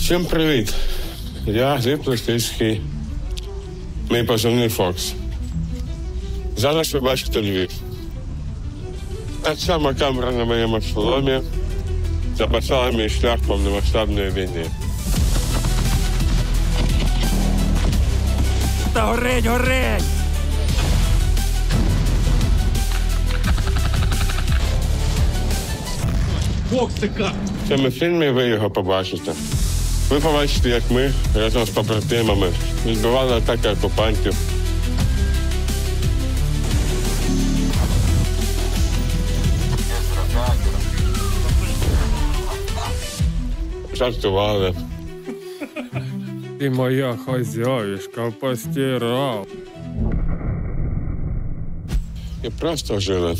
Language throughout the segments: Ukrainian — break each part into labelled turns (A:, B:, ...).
A: Всім привіт! Я Гліб Листицький, мій позивний Фокс. Зараз ви бачите Львів. Та сама камера на моєму шоломі записала мій шлях повномасштабної війни.
B: Та горить, горить!
A: В цьому фільмі ви його побачите. Ви побачите, як ми разом з побратимами відбивали атаки окупантів. Жартували.
C: Ти моя хазяюшка постирав.
A: І просто жили.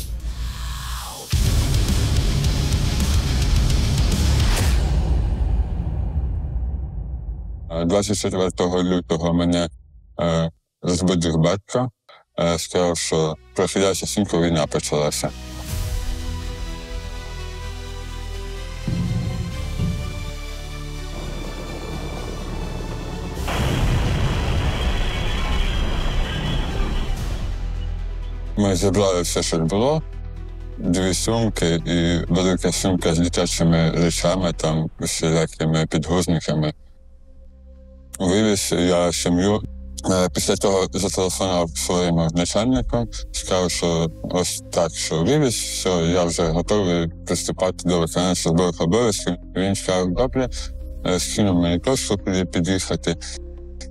D: – 24 лютого мене розбудив батько, сказав, що прохиляйся, синку, війна почалася. Ми зібрали все, що було, 2 сумки і велика сумка з дитячими речами, там, всілякими підгузниками. Вивіз я сім'ю. Після того зателефонував своєму начальнику, сказав, що ось так, що вивіз, все, я вже готовий приступати до виконання службових обов'язків. Він сказав, добре, скинув мені точку, куди під'їхати.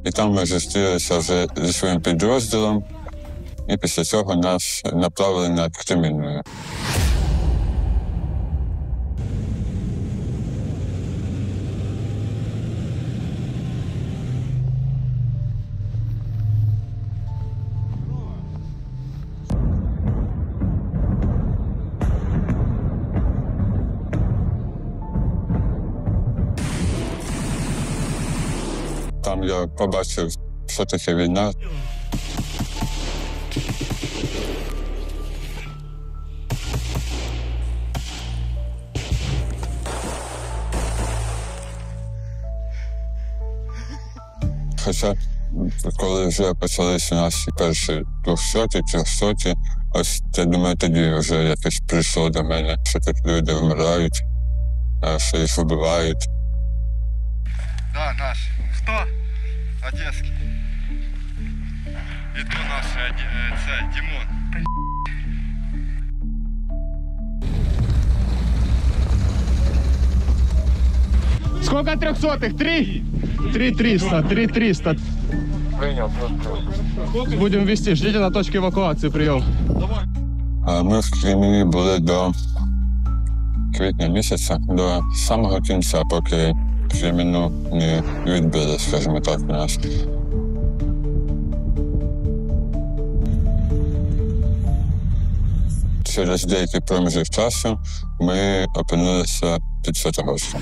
D: І там ми зустрілися вже зі своїм підрозділом, і після цього нас направили над Кремінною. Там я побачив, що таке війна. Хоча, коли вже почалися наші перші 200-ті, 300-ті, ось, я думаю, тоді вже якось прийшло до мене, що так люди вмирають, що їх вбивають.
E: Да, наш. Хто? Одеський. І то наш, це, Дімон.
F: Сколько 300-х? 3? 3300, 3300.
E: Прийняв.
F: Будем вести, ждите на точке эвакуации, прием.
D: Ми в Кремені були до квітня місяця, до самого кінця, поки Креміну не відбили, скажімо так, нас. Через деякий проміжок часу ми опинилися під Святогорськом.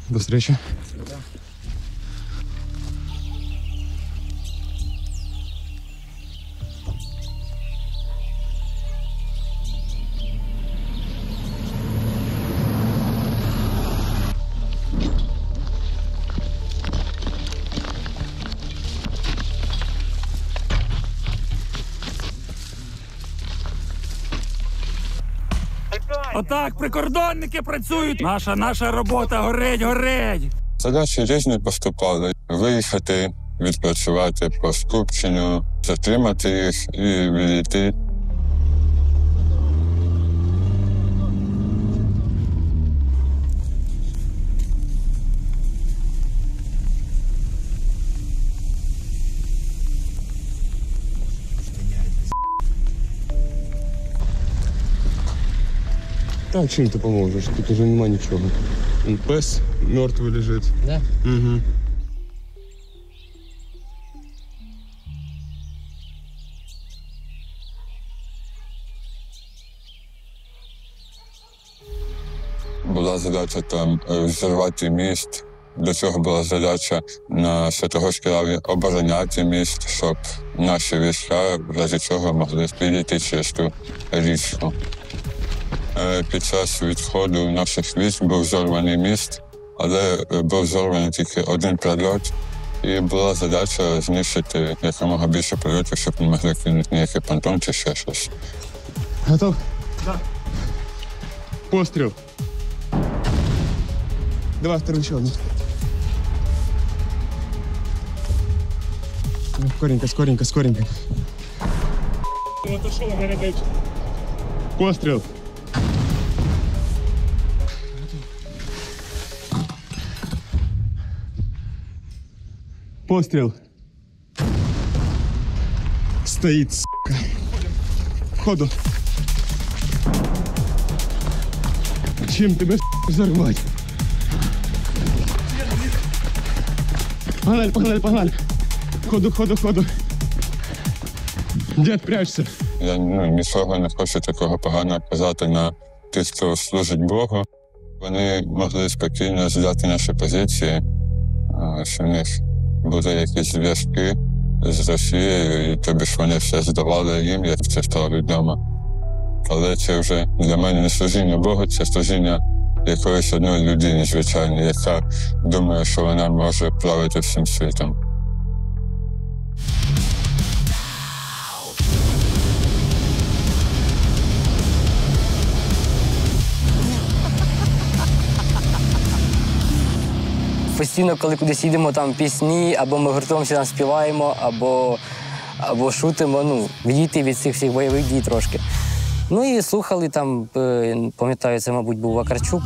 F: До встречи.
B: Отак прикордонники працюють. Наша робота горить, горить.
D: Задачі різні поступали. Виїхати, відпрацювати по скупченню, затримати їх і відійти.
C: Так, чим ти поможеш? Тут уже нема нічого. Пес мертвий лежить.
G: Да?
C: Угу.
D: була задача там взірвати міст. До цього була задача на Святогорській лаві обороняти міст, щоб наші війська в разі чого могли підійти через ту річку. Під час відходу наших військ був зорваний міст, але був зорваний тільки один прильот. І була задача знищити якомога більше прильотів, щоб не могли кинути ніякий понтон чи ще щось.
F: Готов? Да. Пострел. Давай второй еще одну. Скоренько, скоренько, скоренько. Пострел. Пострел. Стоит, сука. Входу. Чем тебя взорвать? Погнали, погнали, погнали. Ходу, ходу, ходу. Дед, прячься.
D: Я нічого не хочу такого поганого казати на тих, хто служить Богу. Вони могли спокійно взяти наші позиції, що в них були якісь зв'язки з Росією, і тобі ж вони все здавали їм, як це стало відомо. Але це вже для мене не служіння Богу, це служіння якоїсь одної людини, звичайно, яка думає, що вона може правити всім світом.
G: Постійно, коли кудись їдемо, там пісні, або ми гуртом всі там співаємо, або шутимо, відійти від цих всіх бойових дій трошки. Ну і слухали там, пам'ятаю, це, мабуть, був Вакарчук.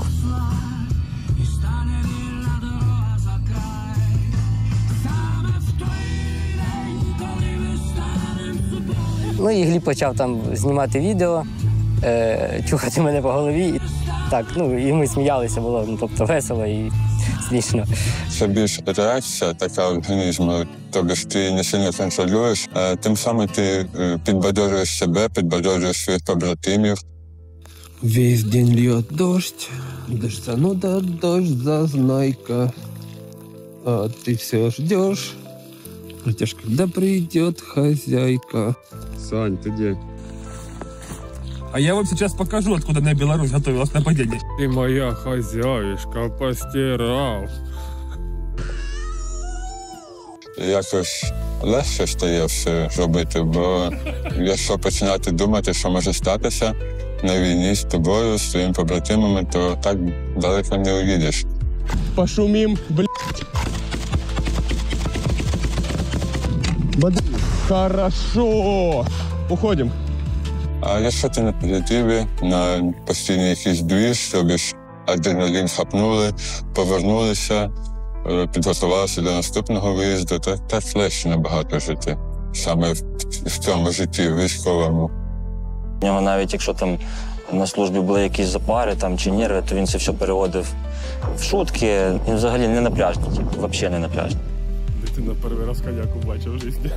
G: Ну і Гліб почав там знімати відео, чухати мене по голові. Так, і ми сміялися, було, тобто весело і смішно.
D: Це більш реакція така організму, тобто ти не сильно контролюєш, тим самим ти підбадьорюєш себе, підбадьорюєш своїх побратимів.
H: Весь день льет дождь, дождь зануда, дождь зазнайка, а ты все ждешь, ждешь, когда придет хозяйка.
C: Сань, ты где?
B: А я вам сейчас покажу, откуда на Беларусь готовилось нападение.
C: Ты моя хозяюшка, постирал.
D: Якось легше стає все робити, бо якщо починати думати, що може статися на війні з тобою, з своїми побратимами, то так далеко не уїдеш.
F: Пошумим, блядь. Хорошо. Уходим.
D: А якщо ти на позитиві, на постійний якийсь двіж, тобі ж адреналін хапнули, повернулися, підготувалися до наступного виїзду, то так легше набагато жити. Саме в цьому житті військовому.
I: У нього навіть якщо там на службі були якісь запари там, чи нерви, то він це все переводив в шутки. Він взагалі не напряжний, взагалі не напряжний.
C: Дитина перший раз коняку бачив в житті.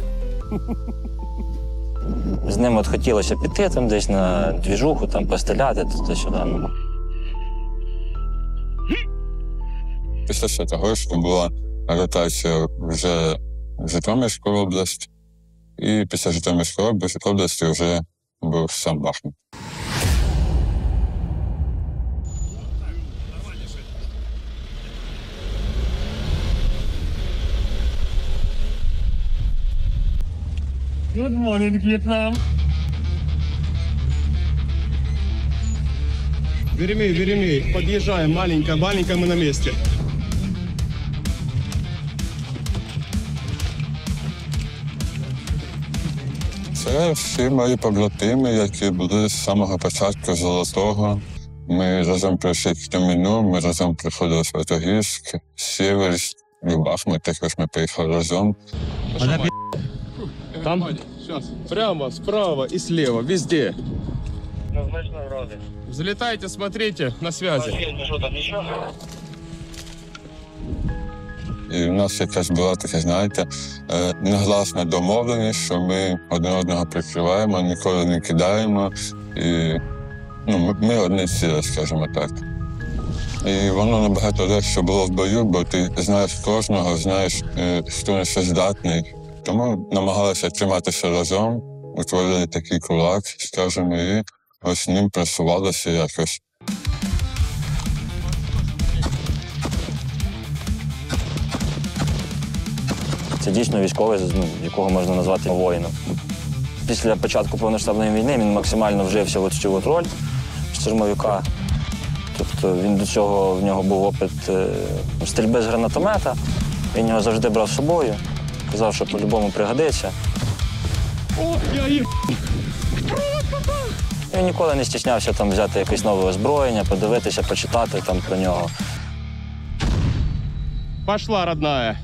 I: З ним от хотілося піти там десь на двіжуху, там постріляти, туди-сюди.
D: Після Святогорська була ротація вже в Житомирську область, і після Житомирської області вже був сам Бахмут.
B: Good morning, Vietnam.
F: Веремей, Веремей, подъезжаем, маленькая, мы на месте.
D: Це всі мої побратими, які були з самого початку Золотого. Ми разом прийшли к Кам'яну, ми разом приходили в Святогірськ, Сіверськ, в Бахмут, також ми приїхали разом.
F: Там? Сейчас. Прямо, справа и слева, везде.
E: Однозначно рады.
F: Взлетайте, смотрите, на связи.
E: Что там еще?
D: І в нас якась була така, знаєте, негласна домовленість, що ми один одного прикриваємо, ніколи не кидаємо. І ми одне ціле, скажімо так. І воно набагато легше було в бою, бо ти знаєш кожного, знаєш, хто на що здатний. Тому намагалися триматися разом, утворили такий кулак, скажімо, і ось ним просувалося якось.
I: Це дійсно військовий, якого можна назвати воїном. Після початку повноштабної війни він максимально вжився в цю роль штурмовика. Тобто він до цього, в нього був опит стрільби з гранатомета, він його завжди брав з собою, казав, що по-любому пригодиться. Він ніколи не стіснявся там взяти якесь нове озброєння, подивитися, почитати там про нього.
F: Пошла, родная.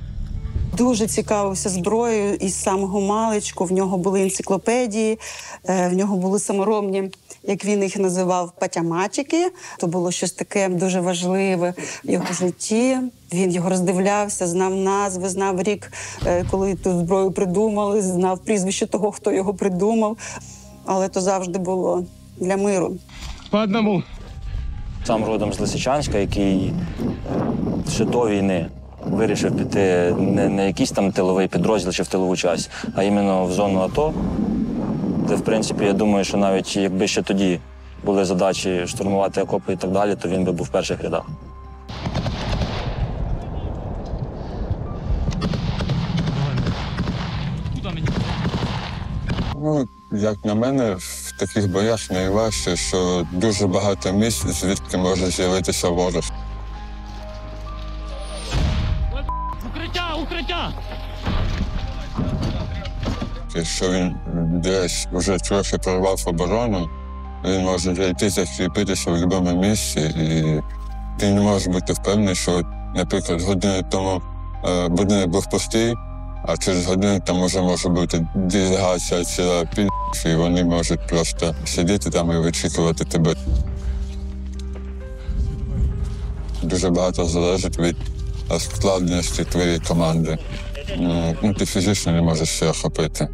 J: Дуже цікавився зброєю із самого маличку. В нього були енциклопедії, в нього були саморобні, як він їх називав, патяматики. То було щось таке дуже важливе в його житті. Він його роздивлявся, знав назви, знав рік, коли ту зброю придумали, знав прізвище того, хто його придумав. Але то завжди було для миру.
F: По одному.
I: Сам родом з Лисичанська, який ще до війни вирішив піти не на якийсь там тиловий підрозділ чи в тилову часть, а іменно в зону АТО, де, в принципі, я думаю, що навіть якби ще тоді були задачі штурмувати окопи і так далі, то він би був в перших рядах.
D: Ну, як на мене, в таких боях найважче, що дуже багато місць, звідки може з'явитися ворог.
F: Укриття! Укриття!
D: Якщо він десь вже трохи прорвав оборону, він може зайти, закріпитися в будь-якому місці, і ти не можеш бути впевнений, що, наприклад, годину тому будинок був пустий, а через годину там вже може бути делегація ціла і вони можуть просто сидіти там і вичікувати тебе. Дуже багато залежить від складності твоєї команди. Ну, ти фізично не можеш все охопити.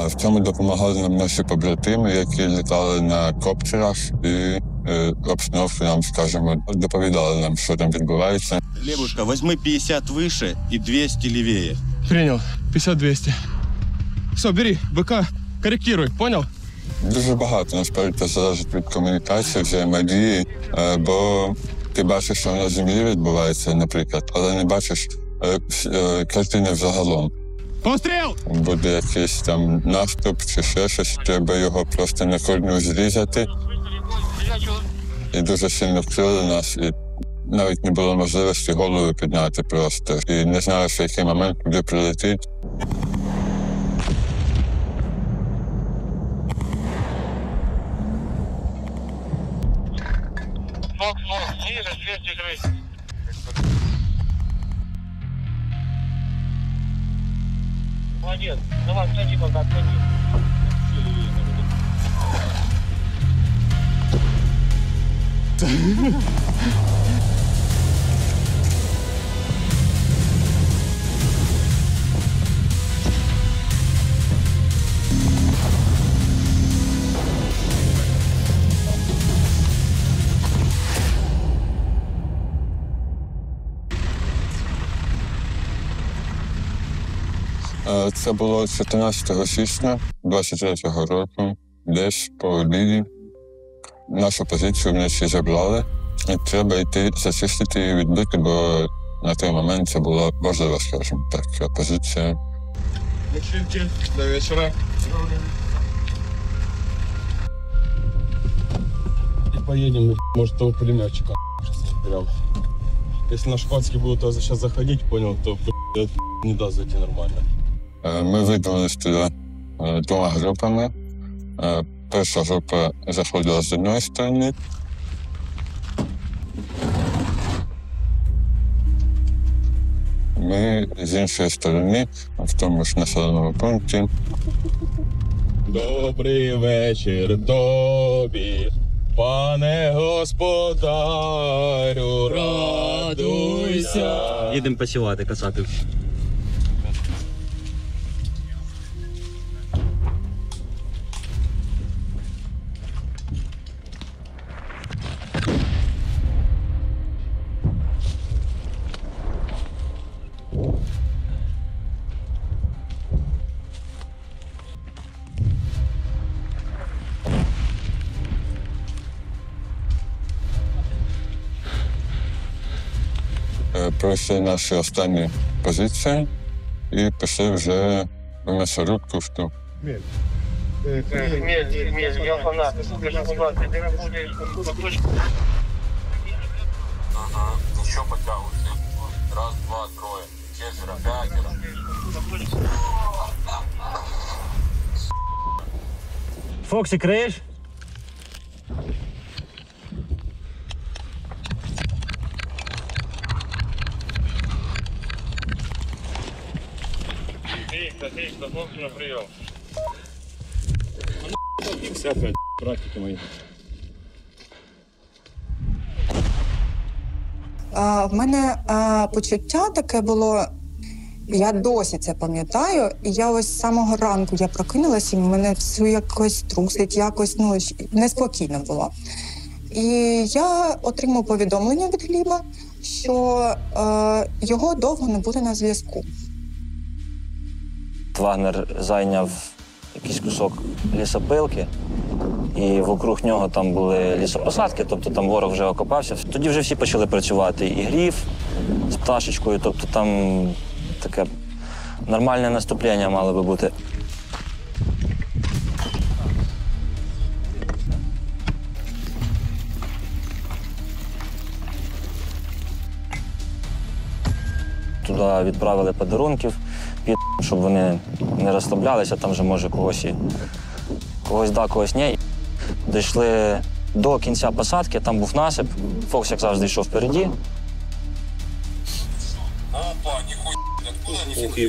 D: В цьому допомагали нам наші побратими, які літали на коптерах і обстановку нам, скажімо, доповідали нам, що там відбувається.
K: Лебушка, возьми 50 выше и 200 левее.
F: Принял. 50-200. Все, бери, БК, корректируй, понял?
D: Дуже багато, насправді, залежить від комунікації, взаємодії, бо ти бачиш, що на землі відбувається, наприклад, але не бачиш картини взагалом.
F: Постріл!
D: Буде якийсь там наступ чи ще щось, треба його просто на корню зрізати. І дуже сильно вкрили нас, і навіть не було можливості голову підняти просто. І не знаєш, в який момент куди прилетить.
E: Молодец. Давай, отходи пока, отходи.
D: Це було 14 січня 23-го року, десь по обіді. Нашу позицію вночі забрали, і треба йти зачистити і відбити, бо на той момент це була важлива, скажімо так, позиція.
F: До вечора.
C: И поедем, может, того пулеметчика прям. Если на Шпанский будут сейчас заходить, понял, то не даст зайти нормально.
D: Ми видалися туди двома групами. Перша група заходила з одної сторони. Ми з іншої сторони, в тому ж населеному пункті.
C: Добрий вечір тобі, пане господарю, радуйся.
I: Їдемо посівати кацапів.
D: пройшли наші останні позиції і пішли вже в м'ясорубку в ту.
L: Ага, еще подтягивайся. Раз, два, трое. Четверо, пятеро.
E: Фоксі, криєш? Отлично, Фоксі на прийом.
C: Все, блядь, практики мої.
M: В мене почуття таке було, я досі це пам'ятаю, і я ось з самого ранку я прокинулася, і мене все якось трусить, якось неспокійно було. І я отримала повідомлення від Гліба, що його довго не буде на зв'язку.
I: Вагнер зайняв якийсь кусок лісопилки, і вокруг нього там були лісопосадки, тобто там ворог вже окопався. Тоді вже всі почали працювати. І Гриф з пташечкою, тобто там таке нормальне наступлення мало би бути. Туди відправили подарунків, щоб вони не розслаблялися, там вже може когось да, когось ні. Дійшли до кінця посадки, там був насип, Фокс, як завжди, йшов впереді.
L: Опа, нихуя, откуда нифига?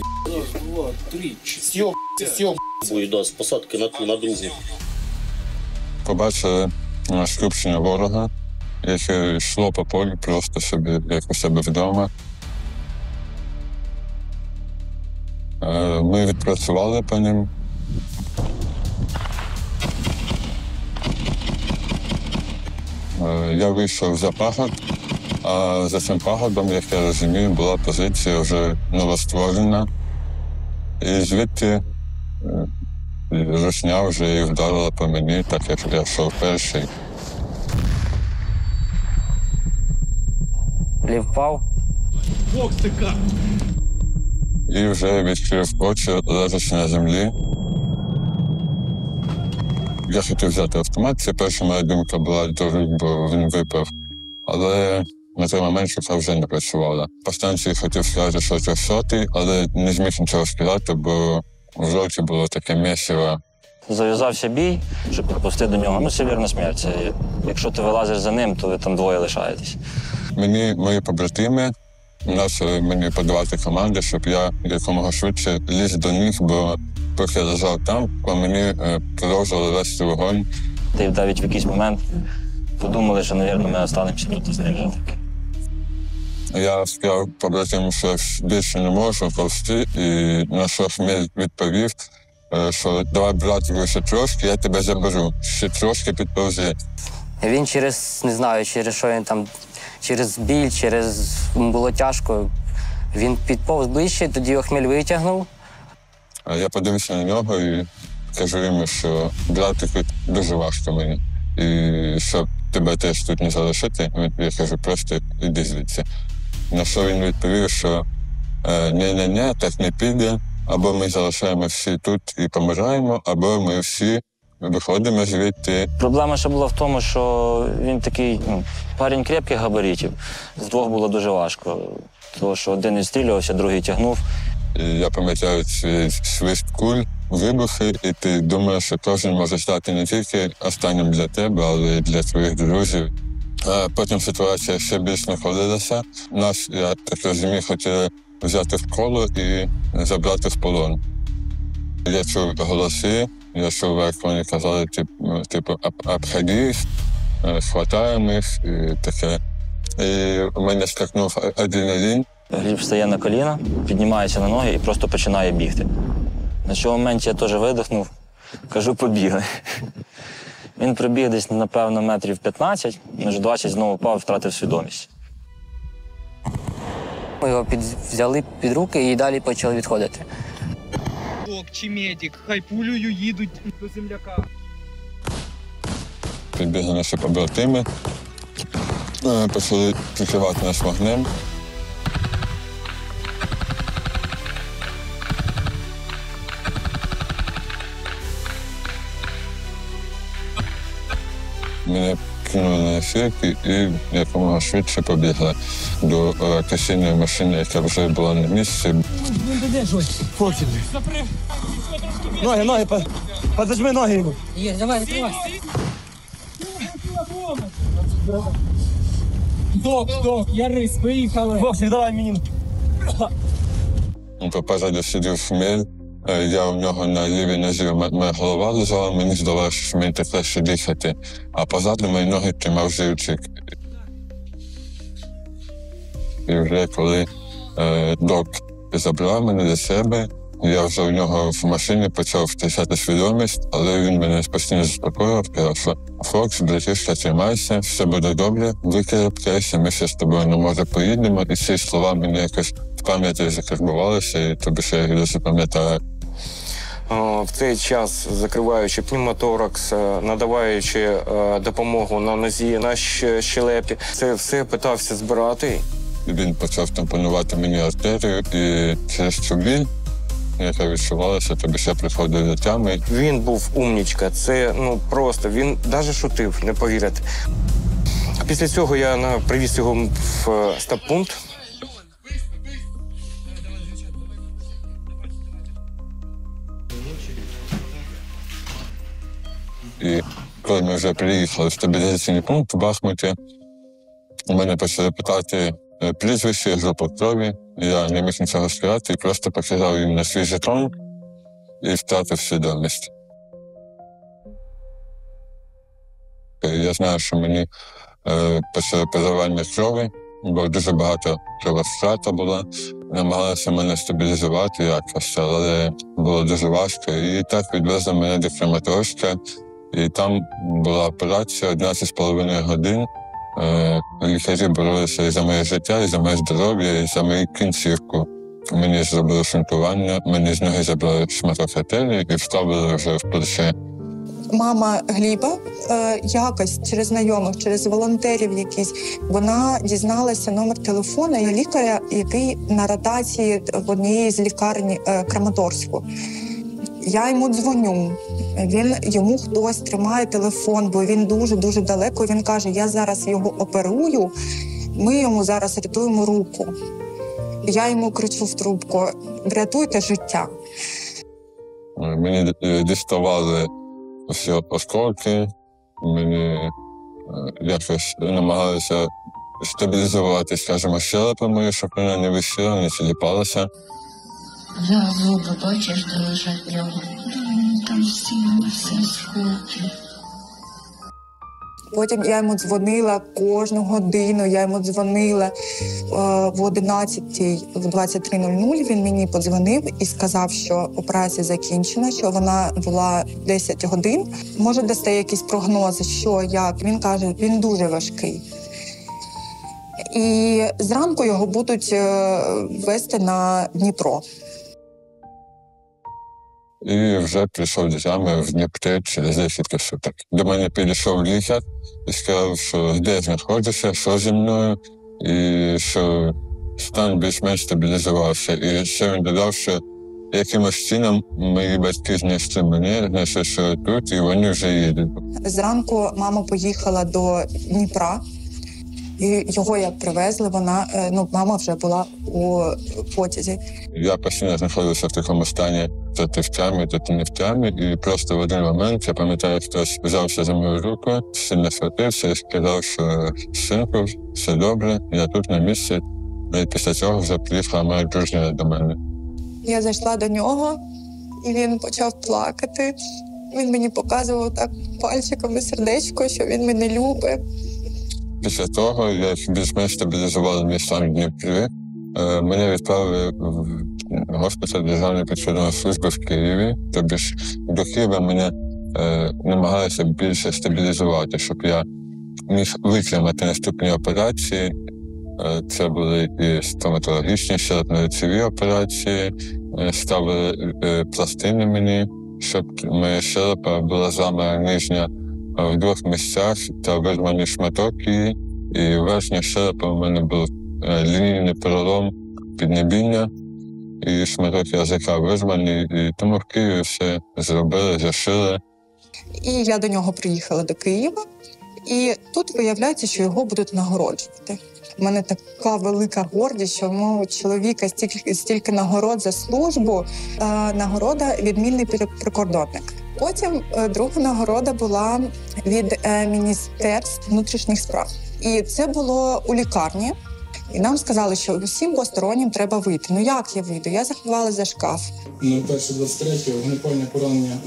L: 2, 3, 4. Съеб, с посадки на другу.
D: Побачили скупчення ворога, яке йшло по полю просто собі, як у себе вдома. Ми відпрацювали по ним. Я вийшов за пагорб, а за цим пагорбом, як я розумію, була позиція вже новостворена. І звідти русня вже і вдарила по мені, так як я йшов перший.
G: Гліб впав.
D: І вже відкрив очі, лежачи на землі. Я хотів взяти автомат, це перша моя думка була до рук, бо він випав. Але на той момент шука вже не працювала. По станції хотів сказати, що це 100-й, але не зміг нічого сказати, бо в жовті було таке місиво.
I: Зав'язався бій, щоб попусти до нього. Ну, це вірна смерть. Це, якщо ти вилазиш за ним, то ви там двоє лишаєтесь.
D: Мені мої побратими почали мені подавати команди, щоб я якомога швидше ліз до них, бо поки я лежав там, по мені продовжували вести вогонь.
I: Та й навіть в якийсь момент подумали, що, мабуть, ми останемося тут з ним.
D: Я сказав побратиму, що я більше не можу повсти, і на що Хмель відповів, що давай, братику, ще трошки, я тебе заберу, ще трошки підповзи.
G: Він через, не знаю, через що він там, через біль, через було тяжко. Він підповз ближче, тоді його Хмель витягнув.
D: Я подивився на нього і кажу йому, що братику дуже важко мені. І щоб тебе теж тут не залишити, я кажу, просто іди звідси. На що він відповів, що ні-ні-ні, так не піде, або ми залишаємо всі тут і помираємо, або ми всі виходимо звідти.
I: Проблема ще була в тому, що він такий парень крепких габаритів. З двох було дуже важко, тому що один відстрілювався, другий тягнув.
D: І я пам'ятаю цей свист куль, вибухи, і ти думаєш, що кожен може стати не тільки останнім для тебе, але й для твоїх друзів. Потім ситуація ще більш накалилася. Нас, я так розумію, хотіли взяти в коло і забрати в полон. Я чув голоси, я чув, як вони казали, типу, обходись, хватаємо їх і таке. І у мене скакнув адреналін.
I: Гліб стає на коліна, піднімається на ноги і просто починає бігти. На цьому моменті я теж видихнув, кажу, побігли. Він прибіг десь, напевно, метрів 15, між 20 знову впав, втратив свідомість.
G: Ми його взяли під руки і далі почали відходити.
N: Док чи медик, хай пулею їдуть до земляка.
D: Підбігли наші побратими, почали прикривати нас вогнем. мене кинули на носилки і якомога швидше побігли до касійної машини, яка вже була на місці.
O: Хлопці. Ноги, подожми ноги йому.
P: Є, давай, відкривай. Док, Ярис, виїхали.
O: Хлопці, давай мені.
D: Попереду сидів Шмель, я у нього на лівій нозі, моя голова лежала, мені здавалося, що мені так легше дихати, а позаду мої ноги тримав живчик. І вже коли док забрав мене до себе, я вже у нього в машині почав втрачати свідомість, але він мене постійно заспокоював, казав, що Фокс, братішка, тримайся, все буде добре, викарабкайся, ми ще з тобою на море поїдемо. І ці слова мені якось в пам'яті закарбувалися, і тобі ще їх дуже пам'ятаю.
Q: В цей час, закриваючи пневмоторакс, надаваючи допомогу на нозі, на щелепі, це все питався збирати.
D: Він почав тампонувати мені артерію, і через цю біль, яка відчувалася, тобі ще приходив до тями.
Q: Він був умнічка, це просто, він навіть шутив, не повірите. Після цього я привіз його в стаб-пункт.
D: І коли ми вже приїхали в стабілізаційний пункт в Бахмуті, у мене почали питати прізвище, групу крові. Я не міг нічого сказати і просто показав їм на свій жетон і втратив свідомість. Я знаю, що мені почали переливання крові, бо дуже багато крововтрата була. Намагалися мене стабілізувати якось, але було дуже важко. І так відвезли мене до Краматорська. І там була операція 11,5 годин. Лікарі боролися і за моє життя, і за моє здоров'я, і за мою кінцівку. Мені зробили шунтування, мені з ноги забрали шматок артерії і вставили вже в плече.
M: Мама Гліба якось через знайомих, через волонтерів якісь, вона дізналася номер телефону і лікаря, який на ротації в одній з лікарні Краматорську. Я йому дзвоню, йому хтось тримає телефон, бо він дуже-дуже далеко. Він каже, я зараз його оперую, ми йому зараз рятуємо руку. Я йому кричу в трубку, врятуйте життя.
D: Мені діставали всі осколки, мені якось намагалися стабілізувати, скажімо, щелепу мою, щоб вона не висіла, не тіліпалася.
R: Зуби, бачиш, де лежать в нього. Там всі осколки.
M: Потім я йому дзвонила кожну годину, я йому дзвонила в 23:00 він мені подзвонив і сказав, що операція закінчена, що вона була 10 годин. Може, дасте якісь прогнози, що, як? Він каже, він дуже важкий. І зранку його будуть везти на Дніпро.
D: І вже прийшов до тями в Дніпрі через декілька суток. До мене підійшов лікар і сказав, що де я знаходжуся, що зі мною, і що стан більш-менш стабілізувався. І ще він додав, що якимось чином мої батьки знайшли мене, знайшли, що я тут, і вони вже їдуть.
M: Зранку мама поїхала до Дніпра, і його як привезли, мама вже була у потязі.
D: Я постійно знаходився в такому стані, то ти в тямі, то ти не в тямі. І просто в один момент, я пам'ятаю, хтось взявся за мою руку, сильно схватився і сказав, що синку, все добре, я тут на місці. І після цього вже приїхала моя дружина до мене.
M: Я зайшла до нього, і він почав плакати. Він мені показував так пальчиком на сердечко, що він мене любить.
D: Після того, як більш-менш стабілізували мій стан в Дніпрі, мене відправили в госпіталь Державної прикордонної служби в Києві. Тобто до Києва мене намагалися більше стабілізувати, щоб я міг витримати наступні операції. Це були і стоматологічні, щелепно-лицеві операції, ставили пластини мені, щоб моя щелепа була зламана нижня в 2 місцях та вирваний шматок її. І верхня щелепа у мене був лінійний перелом піднебіння і шматок язика вирваний. І тому в Києві все зробили, зашили.
M: І я до нього приїхала до Києва. І тут виявляється, що його будуть нагороджувати. У мене така велика гордість, що у чоловіка стільки нагород за службу. Нагорода «Відмінний прикордонник». Потім друга нагорода була від Міністерства внутрішніх справ. І це було у лікарні. І нам сказали, що усім постороннім треба вийти. Ну як я вийду? Я заховала за шкаф.
S: 01.23 вогнепальне поранення,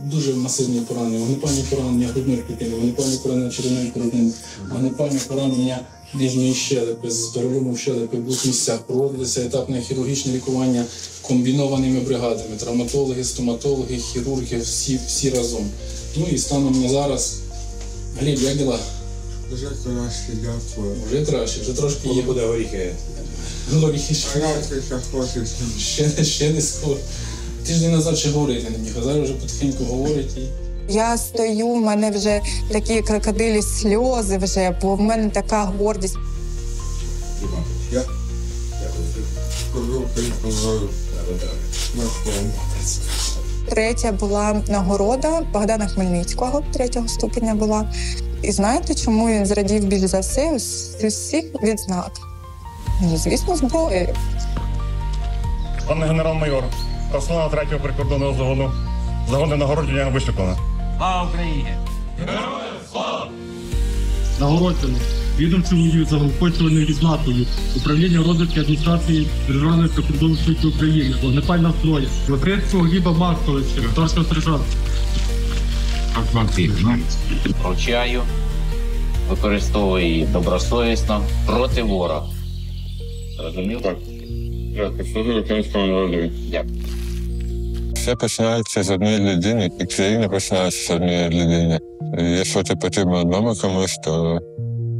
S: дуже масивні поранення. Вогнепальне поранення грудної клітини, вогнепальне поранення черевної клітини, вогнепальне поранення нижньої щелепи, з переломом щелепи в двох місцях. Проводилося етапне хірургічне лікування комбінованими бригадами. Травматологи, стоматологи, хірурги, всі разом. Ну і станом на зараз. Гліб, як діла?
D: Вже краще, дякую.
S: Вже краще, вже трошки є.
D: Буде горіхи.
S: Горіхи ще не скоро. Тиждень назад ще говорити не міг, а зараз вже потихеньку говорить.
M: Я стою, в мене вже такі крокодилі сльози вже, бо в мене така гордість.
D: Я
M: Третя була нагорода Богдана Хмельницького, 3-го ступеня була. І знаєте, чому він зрадів більш за все з усіх відзнак? Ну, звісно, зброєю.
E: Пане генерал-майор, основа 3-го прикордонного загону. Загонне нагородження вишикано.
L: Слава Україні!
E: Героям слава!
T: Нагороджений відомчою заохочувальною відзнакою управління розвідки адміністрації Державної прикордонної служби України, вогнепальна зброя, Латвецького Гліба Марковича, старшого сержанта.
L: Вручаю, використовую її добросовісно проти ворога. Розумів? Так.
A: Служу українському народу.
L: Дякую.
D: Все починається з однієї людини, і країна починається з однієї людини. І якщо ти потрібен одному комусь, то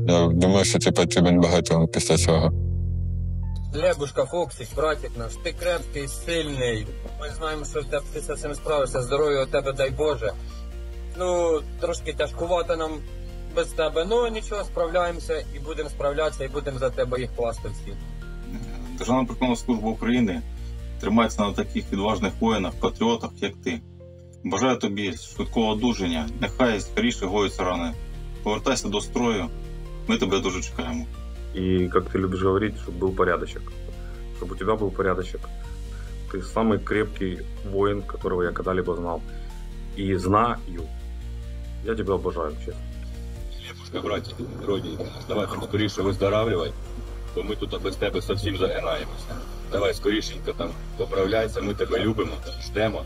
D: я думаю, що ти потрібен багатьом після цього.
B: Глебушка, Фоксик, братик наш, ти крепкий, сильний. Ми знаємо, що ти з цим справишся, здоров'я у тебе, дай Боже. Ну, трошки тяжкувато нам без тебе, ну нічого, справляємося і будемо справлятися, і будемо за тебе їх класти всі.
U: Державна прикордонна служба України тримається на таких відважних воїнах, патріотах, як ти. Бажаю тобі швидкого одужання, нехай скоріше гоються рани. Повертайся до строю, ми тебе дуже чекаємо.
V: И, как ты любишь говорить, чтобы был порядочек. Чтобы у тебя был порядочек. Ты самый крепкий воин, которого я когда-либо знал. И знаю. Я тебя обожаю, честно.
W: Лепушка, братик, родненько, давай скоріше виздоравлювай, бо ми тут без тебе зовсім загинаємося. Давай скорішенько там поправляйся, ми тебе любимо, ждемо.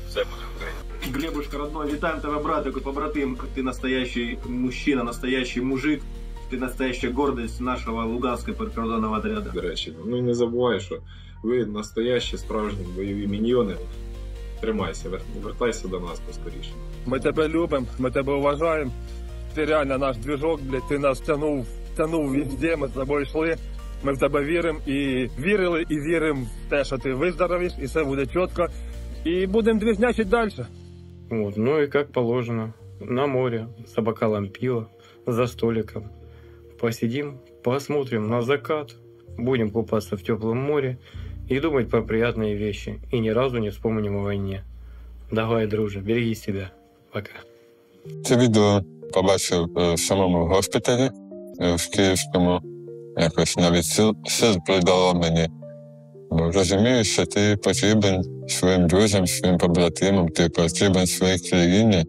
W: Все буде Україна.
X: Глебушка, родной, вітаємо тебе, братику, побратим. Ти настоящий мужчина, настоящий мужик. Ти настоящая гордость нашого Луганського прикордонного отряду.
V: До речі, ну і не забувай, що ви настоящі, справжні бойові міньйони. Тримайся, вертайся до нас поскоріше.
B: Ми тебе любимо, ми тебе вважаємо. Ти реально наш движок, блядь, ти нас тянув везде, ми з тобою йшли. Ми в тебе віримо і вірили, і віримо в те, що ти виздоровіш, і все буде чітко. І будемо движнячити далі.
V: Вот, ну и как положено, на море, за бокалом пива, за столиком. Посидим, посмотрим на закат, будем купаться в теплом море и думать про приятные вещи. И ни разу не вспомним о войне. Давай, друже, береги себя. Пока.
D: Це відео побачив в самому госпіталі, в Київському. Якось навіть сил придало мені. Бо розумію, що ти потрібен своїм друзям, своїм побратимам, ти потрібен своїй країні.